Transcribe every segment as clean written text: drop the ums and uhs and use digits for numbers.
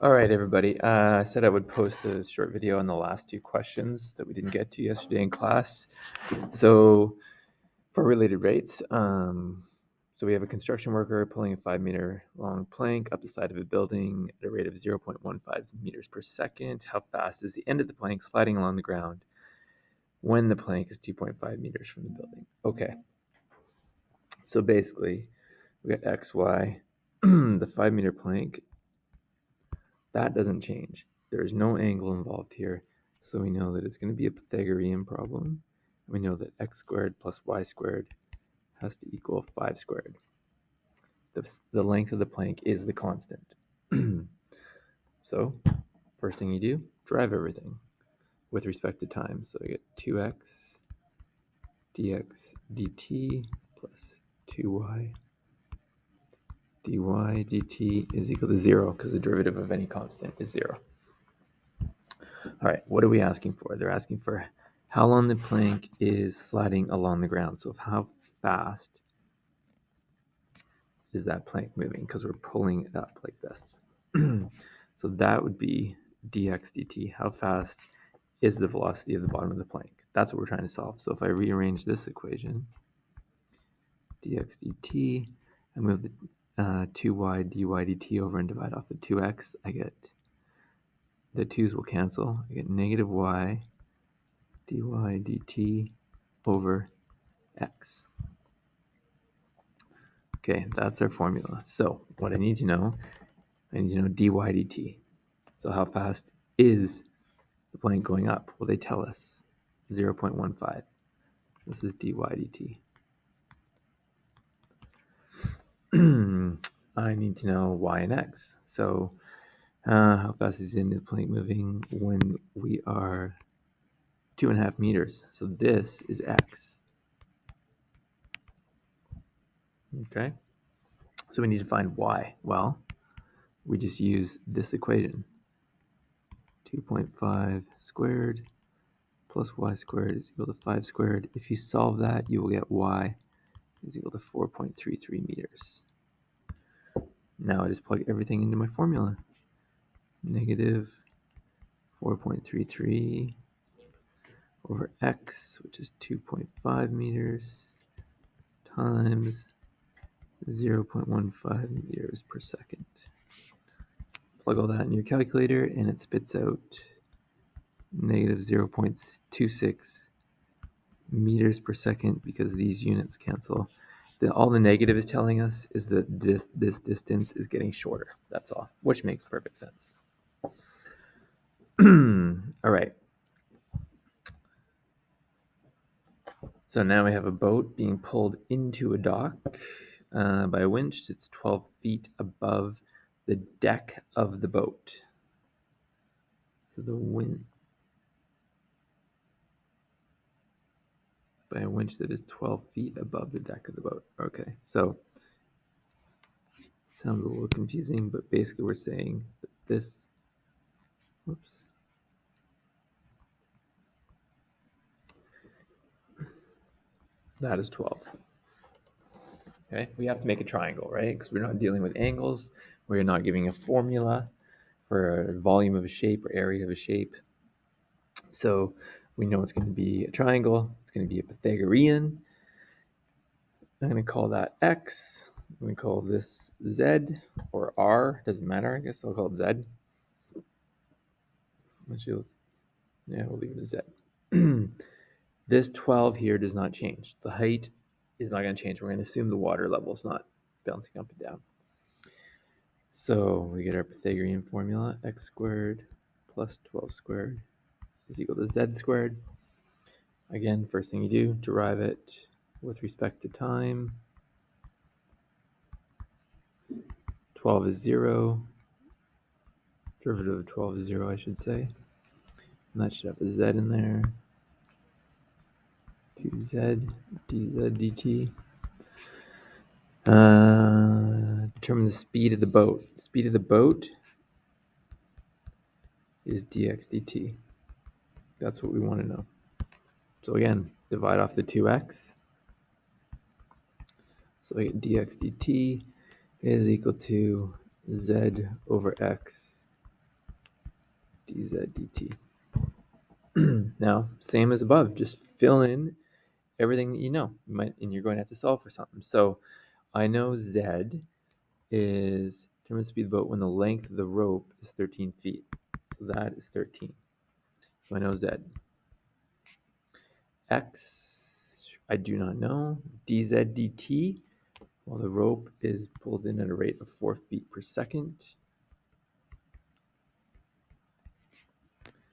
All right, everybody. I said I would post a short video on the last two questions that we didn't get to yesterday in class. So for related rates, so we have a construction worker pulling a 5-meter long plank up the side of a building at a rate of 0.15 meters per second. How fast is the end of the plank sliding along the ground when the plank is 2.5 meters from the building? Okay. So basically, we got X, Y, the 5-meter plank. That doesn't change. There's no angle involved here, so we know that it's going to be a Pythagorean problem. We know that x squared plus y squared has to equal 5 squared. The length of the plank is the constant. So first thing you do, derive everything with respect to time. So I get 2x dx dt plus 2y dy dt is equal to 0 because the derivative of any constant is 0. All right, what are we asking for? They're asking for how long the plank is sliding along the ground. So how fast is that plank moving? Because we're pulling it up like this. So that would be dx dt. How fast is the velocity of the bottom of the plank? That's what we're trying to solve. So if I rearrange this equation, dx dt, I move the 2y dy dt over and divide off the 2x, I get the 2's will cancel. I get negative y dy dt over x. Okay, that's our formula. So what I need to know dy dt. So how fast is the plank going up? Well, they tell us 0.15. This is dy dt. I need to know y and x. So how fast is the plank moving when we are 2.5 meters? So this is x. Okay. So we need to find y. Well, we just use this equation. 2.5 squared plus y squared is equal to 5 squared. If you solve that, you will get y is equal to 4.33 meters. Now I just plug everything into my formula. Negative 4.33 over x, which is 2.5 meters, times 0.15 meters per second. Plug all that in your calculator, and it spits out negative 0.26 meters per second because these units cancel. All the negative is telling us is that this distance is getting shorter. That's all, which makes perfect sense. All right. So now we have a boat being pulled into a dock by a winch. It's 12 feet above the deck of the boat. So the wind by a winch that is 12 feet above the deck of the boat. Okay, so sounds a little confusing, but basically we're saying that this, whoops. That is 12. Okay, we have to make a triangle, right? Because we're not dealing with angles. We're not giving a formula for a volume of a shape or area of a shape. So we know it's going to be a triangle. It's going to be a Pythagorean. I'm going to call that X. I'm going to call this Z or R. Doesn't matter. I guess I'll call it Z. We'll leave it as Z. This 12 here does not change. The height is not going to change. We're going to assume the water level is not bouncing up and down. So we get our Pythagorean formula, x squared plus 12 squared is equal to z squared. Again, first thing you do, derive it with respect to time. 12 is 0. Derivative of 12 is 0, I should say. And that should have a z in there. 2z dz dt. Determine the speed of the boat. The speed of the boat is dx dt. That's what we want to know. So again, divide off the 2x. So I get dx dt is equal to z over x dz dt. Now, same as above, just fill in everything that you know. And you're going to have to solve for something. So I know z is determine the speed of the boat when the length of the rope is 13 feet. So that is 13. So I know z. X, I do not know. dz dt, well, the rope is pulled in at a rate of 4 feet per second.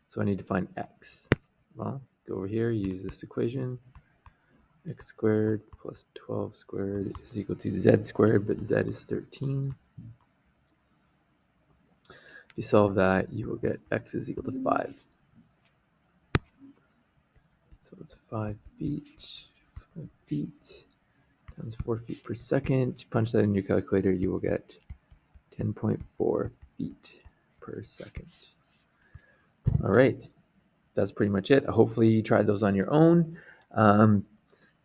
So I need to find x. Well, go over here, use this equation. X squared plus 12 squared is equal to z squared, but z is 13. If you solve that, you will get x is equal to 5. So it's 5 feet. 5 feet times 4 feet per second. Punch that in your calculator, you will get 10.4 feet per second. All right, that's pretty much it. Hopefully you tried those on your own.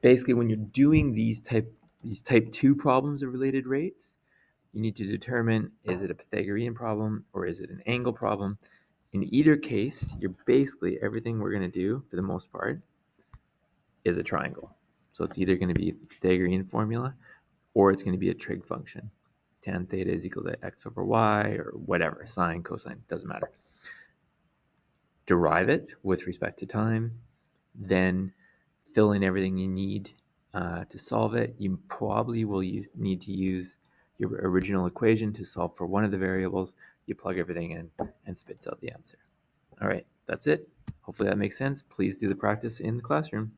Basically, when you're doing these type 2 problems of related rates, you need to determine, is it a Pythagorean problem or is it an angle problem? In either case, you're basically, everything we're going to do for the most part is a triangle. So it's either going to be the Pythagorean formula or it's going to be a trig function. Tan theta is equal to x over y or whatever, sine, cosine, doesn't matter. Derive it with respect to time, then fill in everything you need to solve it. You probably will need to use your original equation to solve for one of the variables. You plug everything in and spits out the answer. All right, that's it. Hopefully that makes sense. Please do the practice in the classroom.